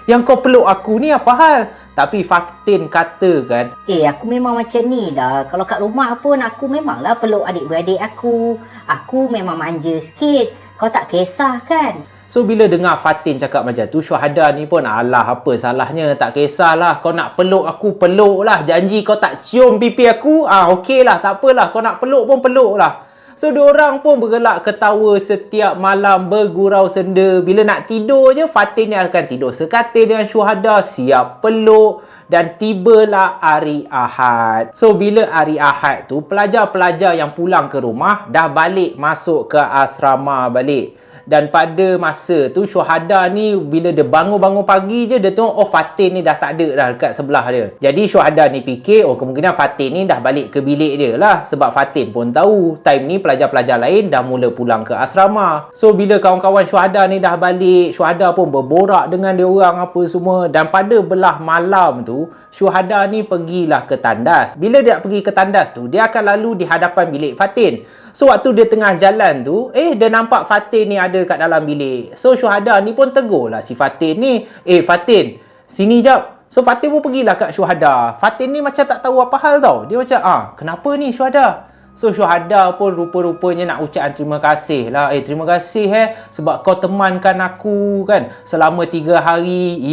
yang kau peluk aku ni apa hal? Tapi Fatin katakan, aku memang macam ni lah. Kalau kat rumah pun aku memanglah peluk adik-beradik aku. Aku memang manja sikit. Kau tak kisah kan? So bila dengar Fatin cakap macam tu, Syuhada ni pun alah apa salahnya, tak kisahlah. Kau nak peluk aku, peluk lah. Janji kau tak cium pipi aku, okey lah, tak apalah. Kau nak peluk pun peluk lah. So diorang pun bergelak ketawa setiap malam, bergurau senda. Bila nak tidur je, Fatin ni akan tidur sekatil dengan Syuhada, siap peluk. Dan tibalah hari Ahad. So bila hari Ahad tu, pelajar-pelajar yang pulang ke rumah dah balik masuk ke asrama balik. Dan pada masa tu Syuhada ni bila dia bangun-bangun pagi je, dia tengok Fatin ni dah tak ada dah dekat sebelah dia. Jadi Syuhada ni fikir kemungkinan Fatin ni dah balik ke bilik dia lah. Sebab Fatin pun tahu time ni pelajar-pelajar lain dah mula pulang ke asrama. So bila kawan-kawan Syuhada ni dah balik, Syuhada pun berborak dengan dia orang apa semua. Dan pada belah malam tu, Syuhada ni pergilah ke tandas. Bila dia pergi ke tandas tu, dia akan lalu di hadapan bilik Fatin. So waktu dia tengah jalan tu, dia nampak Fatin ni ada kat dalam bilik. So Syuhada ni pun tegur lah si Fatin ni, Fatin, sini jap. So Fatin pun pergilah kat Syuhada. Fatin ni macam tak tahu apa hal tau. Dia macam, kenapa ni Syuhada? So Syuhada pun rupa-rupanya nak ucapkan terima kasih lah. Terima kasih sebab kau temankan aku kan selama 3 hari.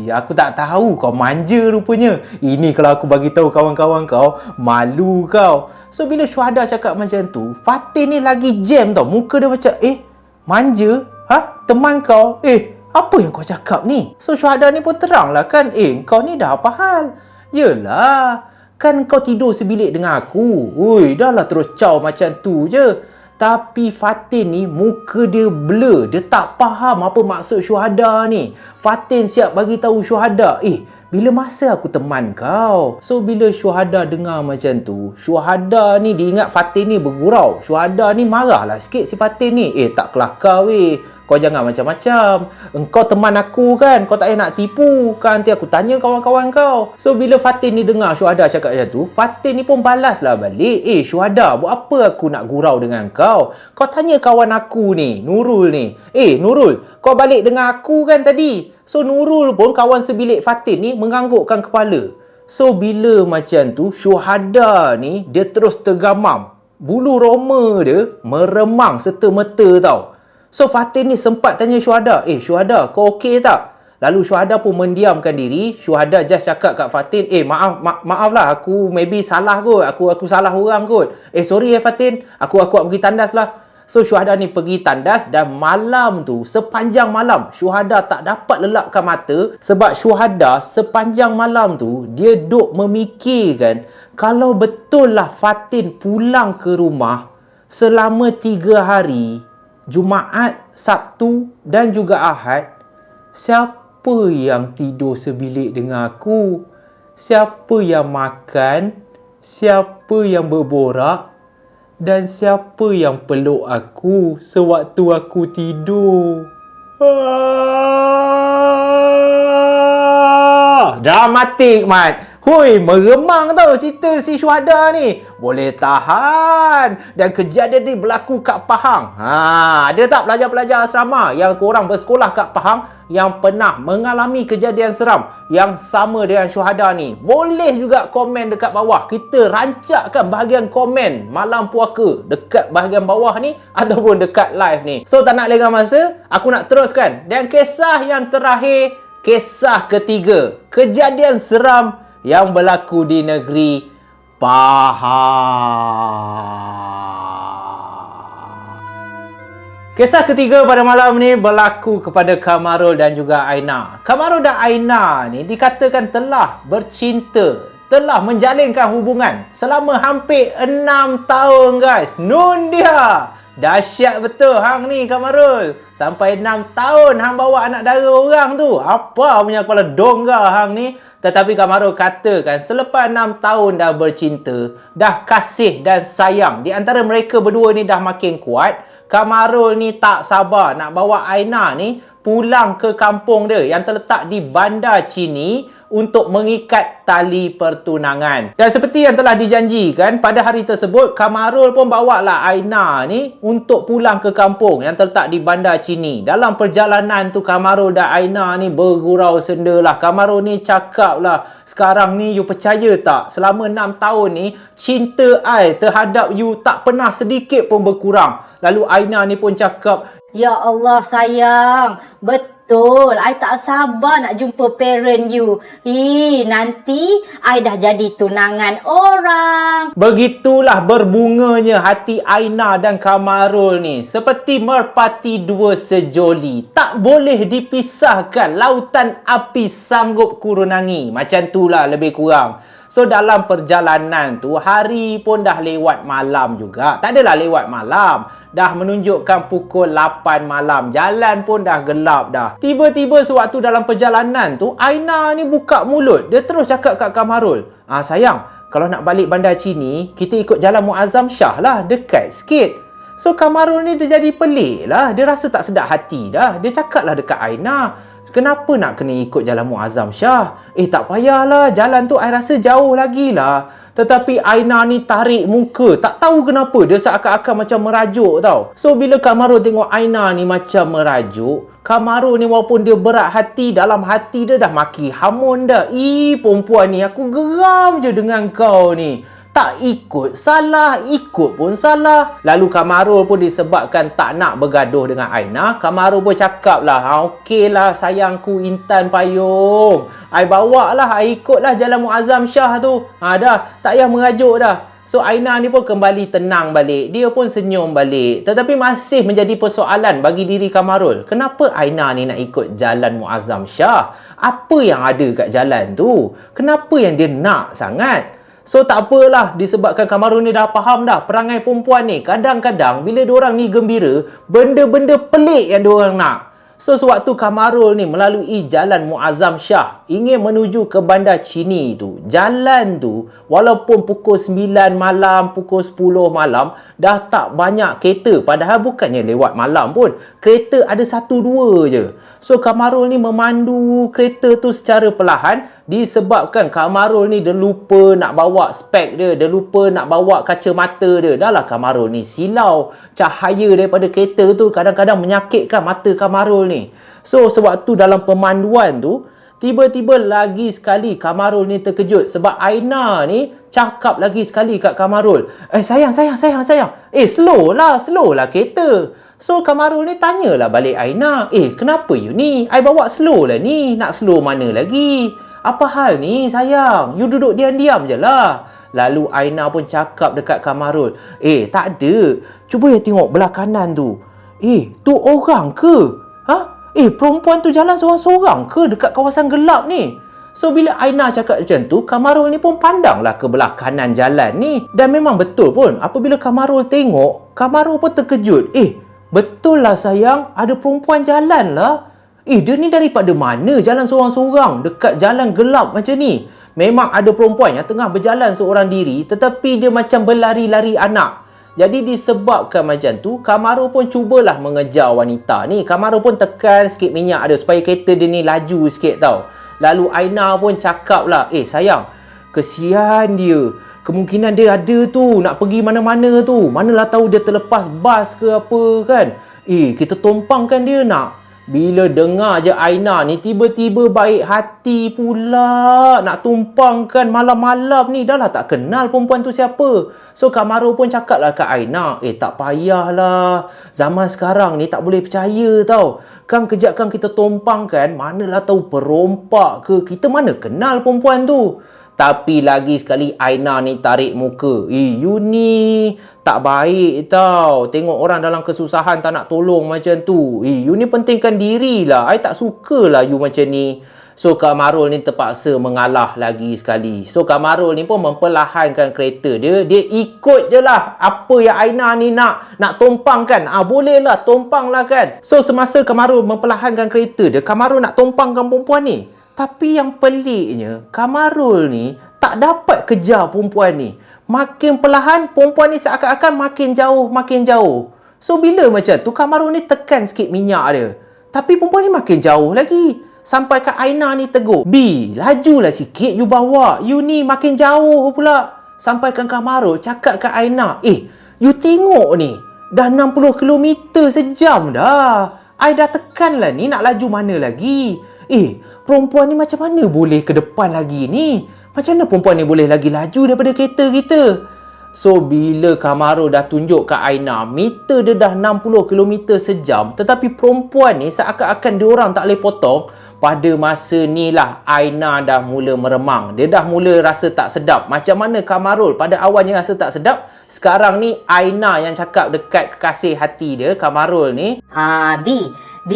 Aku tak tahu kau manja rupanya. Ini kalau aku bagi tahu kawan-kawan kau, malu kau. So bila Syuhada cakap macam tu, Fatin ni lagi jam tau. Muka dia macam, manja? Teman kau? Apa yang kau cakap ni? So Syuhada ni pun terang lah kan, kau ni dah apa hal? Yelah, kan kau tidur sebilik dengan aku. Dah lah terus caw macam tu je. Tapi Fatin ni muka dia blur. Dia tak faham apa maksud Syuhada ni. Fatin siap bagi tahu Syuhada, bila masa aku teman kau. So bila Syuhada dengar macam tu, Syuhada ni diingat Fatin ni bergurau. Syuhada ni marahlah sikit si Fatin ni. Tak kelakar weh. Kau jangan macam-macam. Engkau teman aku kan. Kau tak payah nak tipu. Kan nanti aku tanya kawan-kawan kau. So bila Fatin ni dengar Syuhada cakap macam tu, Fatin ni pun balaslah balik. Syuhada, buat apa aku nak gurau dengan kau? Kau tanya kawan aku ni, Nurul ni. Nurul, kau balik dengan aku kan tadi? So Nurul pun kawan sebilik Fatin ni menganggukkan kepala. So bila macam tu, Syuhada ni dia terus tergamam. Bulu roma dia meremang serta-merta tau. So Fatin ni sempat tanya Syuhada, Syuhada, kau okey tak? Lalu Syuhada pun mendiamkan diri. Syuhada just cakap kat Fatin, maaf lah, aku maybe salah kot. Aku salah orang kot. Sorry Fatin, aku pergi tandas lah. So Syuhada ni pergi tandas dan malam tu, sepanjang malam, Syuhada tak dapat lelapkan mata. Sebab Syuhada sepanjang malam tu, dia duk memikirkan kalau betul lah Fatin pulang ke rumah selama 3 hari, Jumaat, Sabtu dan juga Ahad, siapa yang tidur sebilik dengan aku? Siapa yang makan? Siapa yang berborak? Dan siapa yang peluk aku sewaktu aku tidur? Dramatik, Mat. Meremang tau cerita si Syuhada ni. Boleh tahan. Dan kejadian ni berlaku kat Pahang. Ada tak pelajar-pelajar asrama yang korang bersekolah kat Pahang, yang pernah mengalami kejadian seram yang sama dengan syuhada ni, boleh juga komen dekat bawah. Kita rancakkan bahagian komen malam puaka dekat bahagian bawah ni ataupun dekat live ni. So tak nak lengah masa, aku nak teruskan. Dan kisah yang terakhir, kisah ketiga, kejadian seram yang berlaku di negeri Pahang. Kisah ketiga pada malam ni berlaku kepada Kamarul dan juga Aina. Kamarul dan Aina ni dikatakan telah bercinta, telah menjalinkan hubungan selama hampir 6 tahun guys. Nun dia. Dahsyat betul hang ni Kamarul. Sampai 6 tahun hang bawa anak dara orang tu. Apa punya kepala dongga hang ni. Tetapi Kamarul katakan selepas 6 tahun dah bercinta, dah kasih dan sayang, di antara mereka berdua ni dah makin kuat. Kamarul ni tak sabar nak bawa Aina ni pulang ke kampung dia yang terletak di Bandar Chini untuk mengikat tali pertunangan. Dan seperti yang telah dijanjikan, pada hari tersebut Kamarul pun bawa lah Aina ni untuk pulang ke kampung yang terletak di Bandar Chini. Dalam perjalanan tu Kamarul dan Aina ni bergurau senda lah. Kamarul ni cakap lah, sekarang ni you percaya tak, selama 6 tahun ni cinta I terhadap you tak pernah sedikit pun berkurang. Lalu Aina ni pun cakap, Ya Allah sayang, betul. I tak sabar nak jumpa parent you. Nanti I dah jadi tunangan orang. begitulah berbunganya hati Aina dan Kamarul ni. Seperti merpati dua sejoli. Tak boleh dipisahkan. Lautan api sanggup kurunangi. Macam itulah lebih kurang. So dalam perjalanan tu, hari pun dah lewat malam juga. Tak adalah lewat malam. Dah menunjukkan pukul 8 malam. Jalan pun dah gelap dah. Tiba-tiba sewaktu dalam perjalanan tu, Aina ni buka mulut. Dia terus cakap kat Kamarul, sayang, kalau nak balik Bandar Chini, kita ikut jalan Muazzam Shah lah. Dekat sikit. So Kamarul ni dia jadi pelik lah. Dia rasa tak sedap hati dah. Dia cakap lah dekat Aina, kenapa nak kena ikut jalan Muazzam Shah? Tak payahlah, jalan tu I rasa jauh lagi lah. Tetapi Aina ni tarik muka. Tak tahu kenapa, dia seakan-akan macam merajuk tau. So bila Kamarul tengok Aina ni macam merajuk, Kamarul ni walaupun dia berat hati, dalam hati dia dah maki hamun dah. Perempuan ni, aku geram je dengan kau ni. Tak ikut salah, ikut pun salah. Lalu Kamarul pun disebabkan tak nak bergaduh dengan Aina, Kamarul pun cakap lah, okey lah sayangku Intan Payung, I bawa lah, I ikut lah jalan Muazzam Shah tu. Dah, tak payah merajuk dah. So Aina ni pun kembali tenang balik. Dia pun senyum balik. Tetapi masih menjadi persoalan bagi diri Kamarul. Kenapa Aina ni nak ikut jalan Muazzam Shah? Apa yang ada kat jalan tu? Kenapa yang dia nak sangat? So tak apalah, disebabkan Kamarul ni dah faham dah perangai perempuan ni. Kadang-kadang bila diorang ni gembira, benda-benda pelik yang diorang nak. So sewaktu Kamarul ni melalui jalan Muazzam Shah ingin menuju ke Bandar Chini tu, jalan tu walaupun pukul 9 malam, pukul 10 malam dah tak banyak kereta. Padahal bukannya lewat malam pun, kereta ada 1-2 je. So Kamarul ni memandu kereta tu secara perlahan disebabkan Kamarul ni dia lupa nak bawa spek dia, dia lupa nak bawa kacamata dia. Dah lah Kamarul ni silau. Cahaya daripada kereta tu kadang-kadang menyakitkan mata Kamarul ni. So sewaktu dalam pemanduan tu, tiba-tiba lagi sekali Kamarul ni terkejut sebab Aina ni cakap lagi sekali kat Kamarul, sayang. Slow lah kereta. So Kamarul ni tanyalah balik Aina, kenapa you ni? I bawa slow lah ni. Nak slow mana lagi? Apa hal ni sayang? You duduk diam-diam je lah. Lalu Aina pun cakap dekat Kamarul, tak ada. Cuba you tengok belah kanan tu. Tu orang ke? Perempuan tu jalan seorang-seorang ke dekat kawasan gelap ni? So bila Aina cakap macam tu, Kamarul ni pun pandanglah ke belah kanan jalan ni. Dan memang betul pun, apabila Kamarul tengok, Kamarul pun terkejut. Betul lah sayang, ada perempuan jalan lah. Dia ni daripada mana jalan seorang-seorang dekat jalan gelap macam ni? Memang ada perempuan yang tengah berjalan seorang diri, tetapi dia macam berlari-lari anak. Jadi disebabkan macam tu, Kamarul pun cubalah mengejar wanita ni. Kamarul pun tekan sikit minyak dia supaya kereta dia ni laju sikit tau. Lalu Aina pun cakap lah, sayang, kesian dia. Kemungkinan dia ada tu, nak pergi mana-mana tu. Manalah tahu dia terlepas bas ke apa kan. Kita tumpangkan dia nak. Bila dengar je Aina ni tiba-tiba baik hati pula. Nak tumpangkan malam-malam ni. Dah lah tak kenal perempuan tu siapa. So Kak Maro pun cakap lah kat Aina, tak payahlah. Zaman sekarang ni tak boleh percaya tau. Kan kejap kan kita tumpangkan, manalah tahu perompak ke. Kita mana kenal perempuan tu. Tapi lagi sekali Aina ni tarik muka. You ni tak baik tau. Tengok orang dalam kesusahan tak nak tolong macam tu. You ni pentingkan diri lah. I tak sukalah you macam ni. So Kak Marul ni terpaksa mengalah lagi sekali. So Kak Marul ni pun memperlahankan kereta dia. Dia ikut je lah apa yang Aina ni nak tumpangkan. Boleh lah tumpang lah kan. So semasa Kak Marul memperlahankan kereta dia, Kak Marul nak tumpangkan perempuan ni. Tapi yang peliknya, Kak Marul ni tak dapat kejar perempuan ni. Makin perlahan, perempuan ni seakan-akan makin jauh. So, bila macam tu, Kak Marul ni tekan sikit minyak dia. Tapi perempuan ni makin jauh lagi. Sampai Kak Aina ni tegur, B, lajulah sikit you bawa. You ni makin jauh pula. Sampai Kak Marul cakap Kak Aina, you tengok ni, dah 60 km sejam dah. I dah tekan lah ni, nak laju mana lagi? Perempuan ni macam mana boleh ke depan lagi ni? Macam mana perempuan ni boleh lagi laju daripada kereta kita? So, bila Kak Marul dah tunjuk kat Aina, meter dia dah 60 km sejam, tetapi perempuan ni seakan-akan diorang tak boleh potong. Pada masa ni lah, Aina dah mula meremang. Dia dah mula rasa tak sedap. Macam mana Kak Marul pada awalnya rasa tak sedap, sekarang ni Aina yang cakap dekat kekasih hati dia, Kak Marul ni. B,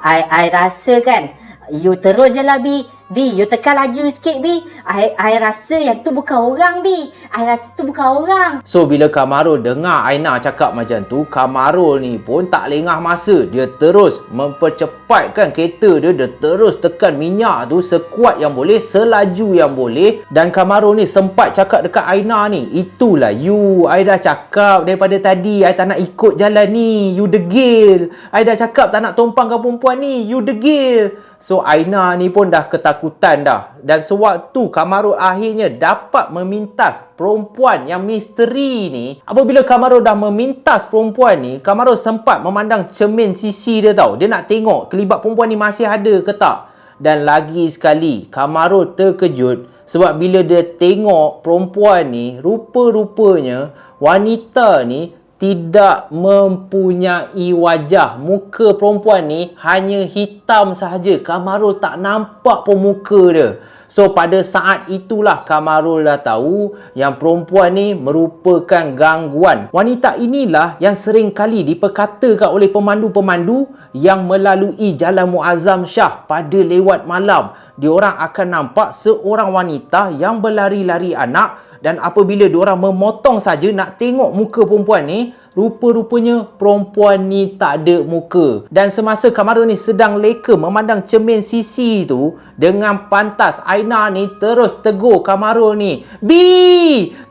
I rasa kan, you terus je lah B, you tekan laju sikit B. I rasa yang tu bukan orang B. I rasa tu bukan orang. So bila Kak Marul dengar Aina cakap macam tu, Kak Marul ni pun tak lengah masa. Dia terus mempercepatkan kereta dia. Dia terus tekan minyak tu sekuat yang boleh, selaju yang boleh. Dan Kak Marul ni sempat cakap dekat Aina ni, itulah you. I dah cakap daripada tadi I tak nak ikut jalan ni. You degil. I dah cakap tak nak tumpangkan perempuan ni. You degil. So Aina ni pun dah ketakutan dah. Dan sewaktu Kak Marul akhirnya dapat memintas perempuan yang misteri ni. Apabila Kak Marul dah memintas perempuan ni, Kak Marul sempat memandang cermin sisi dia tau. Dia nak tengok kelibat perempuan ni masih ada ke tak. Dan lagi sekali Kak Marul terkejut. Sebab bila dia tengok perempuan ni, rupa-rupanya wanita ni tidak mempunyai wajah. Muka perempuan ni hanya hitam sahaja. Kak Marul tak nampak pun muka dia. So pada saat itulah Kak Marul dah tahu yang perempuan ni merupakan gangguan. Wanita inilah yang sering kali diperkatakan oleh pemandu-pemandu yang melalui Jalan Muazzam Shah pada lewat malam. Diorang akan nampak seorang wanita yang berlari-lari anak. Dan apabila diorang memotong saja nak tengok muka perempuan ni, rupa-rupanya perempuan ni tak ada muka. Dan semasa Kak Marul ni sedang leka memandang cermin sisi tu, dengan pantas Aina ni terus tegur Kak Marul ni, B,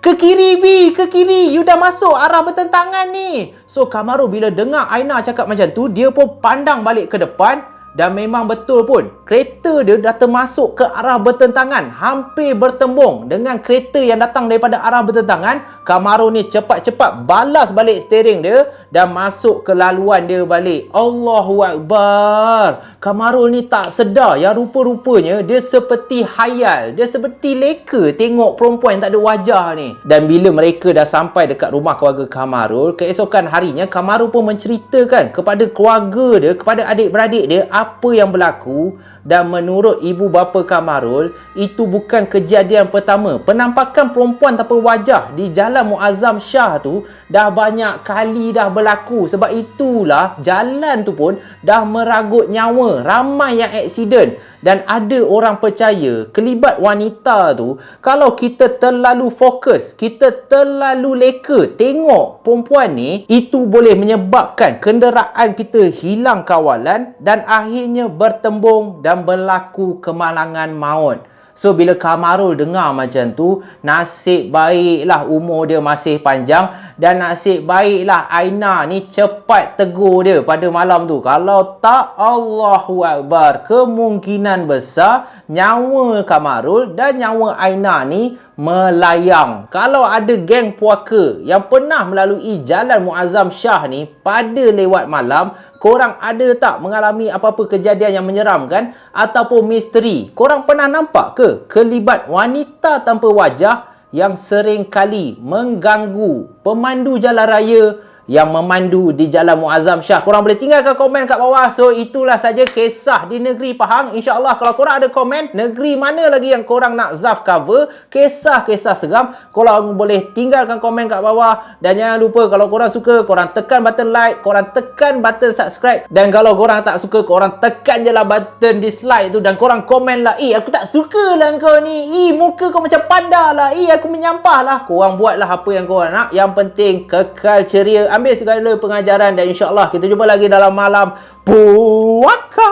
ke kiri B, ke kiri. You dah masuk arah bertentangan ni. So Kak Marul bila dengar Aina cakap macam tu, dia pun pandang balik ke depan. Dan memang betul pun, kereta dia dah termasuk ke arah bertentangan, hampir bertembung dengan kereta yang datang daripada arah bertentangan. Kak Marul ni cepat-cepat balas balik steering dia dan masuk ke laluan dia balik. Allahu Akbar. Kak Marul ni tak sedar yang rupa-rupanya dia seperti hayal, dia seperti leka tengok perempuan yang tak ada wajah ni. Dan bila mereka dah sampai dekat rumah keluarga Kak Marul, keesokan harinya Kak Marul pun menceritakan kepada keluarga dia, kepada adik-beradik dia apa yang berlaku. Dan menurut ibu bapa Kak Marul, itu bukan kejadian pertama. Penampakan perempuan tanpa wajah di Jalan Muazzam Shah tu dah banyak kali dah berlaku. Sebab itulah jalan tu pun dah meragut nyawa. Ramai yang aksiden. Dan ada orang percaya kelibat wanita tu, kalau kita terlalu fokus, kita terlalu leka tengok perempuan ni, itu boleh menyebabkan kenderaan kita hilang kawalan dan akhirnya bertembung dan berlaku kemalangan maut. So bila Kak Marul dengar macam tu, nasib baiklah umur dia masih panjang. Dan nasib baiklah Aina ni cepat tegur dia pada malam tu. Kalau tak, Allahu Akbar, kemungkinan besar nyawa Kak Marul dan nyawa Aina ni melayang. Kalau ada geng puaka yang pernah melalui Jalan Muazzam Shah ni pada lewat malam, korang ada tak mengalami apa-apa kejadian yang menyeramkan ataupun misteri? Korang pernah nampak ke kelibat wanita tanpa wajah yang sering kali mengganggu pemandu jalan raya yang memandu di Jalan Muazzam Shah? Korang boleh tinggalkan komen kat bawah. So itulah saja kisah di negeri Pahang. InsyaAllah kalau korang ada komen negeri mana lagi yang korang nak Zaf cover, kisah-kisah seram, korang boleh tinggalkan komen kat bawah. Dan jangan lupa kalau korang suka, korang tekan button like, korang tekan button subscribe. Dan kalau korang tak suka, korang tekan je lah button dislike tu dan korang komen lah, aku tak suka lah kau ni, muka kau macam panda lah, aku menyampah lah. Korang buatlah apa yang korang nak. Yang penting kekal ceria, ambil segala pengajaran, dan insyaAllah kita jumpa lagi dalam malam puaka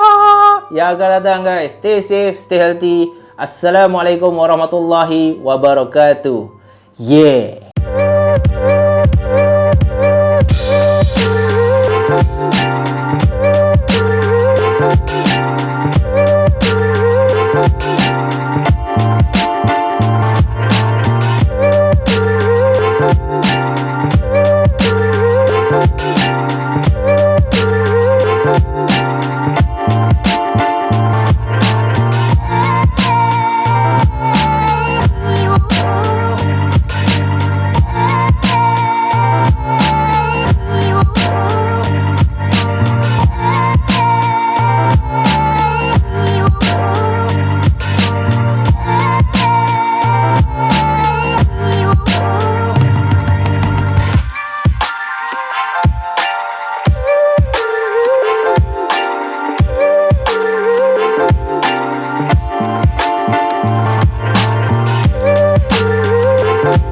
yang akan datang guys. Stay safe, stay healthy. Assalamualaikum warahmatullahi wabarakatuh. Yeah.